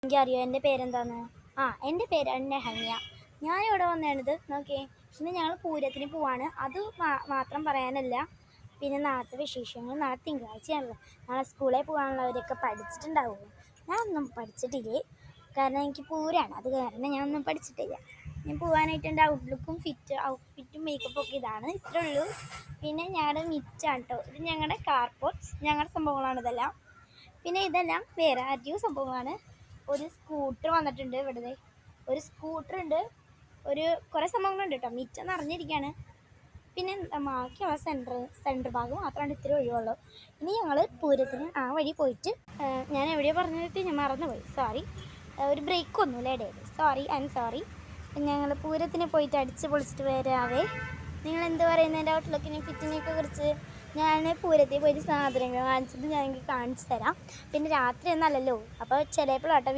എനിക്കറിയോ എൻ്റെ പേരെന്താന്ന്? എൻ്റെ പേരാണ് നെഹമിയ. ഞാനിവിടെ വന്നേണത് നോക്കിയേ. ഇന്ന് ഞങ്ങൾ പൂരത്തിന് പോവാണ്. അത് മാത്രം പറയാനല്ല, പിന്നെ നാളത്തെ വിശേഷങ്ങൾ. നാളെ തിങ്കളാഴ്ചയാണല്ലോ. നാളെ സ്കൂളിൽ പോകാനുള്ളവരൊക്കെ പഠിച്ചിട്ടുണ്ടാവുമോ? ഞാനൊന്നും പഠിച്ചിട്ടില്ലേ, കാരണം എനിക്ക് പൂരമാണ്. അത് കാരണം ഞാനൊന്നും പഠിച്ചിട്ടില്ല. ഞാൻ പോകാനായിട്ട് എൻ്റെ ഔട്ട്ഫിറ്റും മേക്കപ്പും ഒക്കെ ഇതാണ്. ഇത്രേ ഉള്ളൂ. പിന്നെ ഞങ്ങളുടെ മിച്ചാണ് കേട്ടോ. ഇത് ഞങ്ങളുടെ കാർപോർട്ട്സ്, ഞങ്ങളുടെ സംഭവങ്ങളാണ് ഇതെല്ലാം. പിന്നെ ഇതെല്ലാം വേറെ ആരുടെയോ സംഭവമാണ്. ഒരു സ്കൂട്ടർ വന്നിട്ടുണ്ട് ഇവിടെ. ഒരു സ്കൂട്ടർ ഉണ്ട്, കുറേ സംഭവങ്ങളുണ്ട് കേട്ടോ. മിച്ചം നിറഞ്ഞിരിക്കുകയാണ്. പിന്നെ ബാക്കിയുള്ള സെൻറ്റർ ഭാഗം മാത്രമാണ് ഇത്തിരി ഒഴിവുള്ളൂ. ഇനി ഞങ്ങൾ പൂരത്തിന് ആ വഴി പോയിട്ട്, ഞാൻ എവിടെയോ പറഞ്ഞിട്ട് ഞാൻ മറന്നുപോയി, സോറി. ഒരു ബ്രേക്ക് ഒന്നുമില്ല ഇടയിൽ, ഐ എം സോറി. ഞങ്ങൾ പൂരത്തിന് പോയിട്ട് അടിച്ച് പൊളിച്ചിട്ട് വരാവേ. നിങ്ങൾ എന്ത് പറയുന്നത് എൻ്റെ ഔട്ട്ലുക്കിനെ ഫിറ്റിനെയൊക്കെ കുറിച്ച്? ഞാൻ പൂരത്തിൽ പോയിട്ട് സാധനങ്ങൾ വാങ്ങിച്ചിട്ട് ഞാൻ കാണിച്ചു തരാം. പിന്നെ രാത്രി ഒന്നല്ലല്ലോ, അപ്പോൾ ചിലപ്പോഴാട്ടോ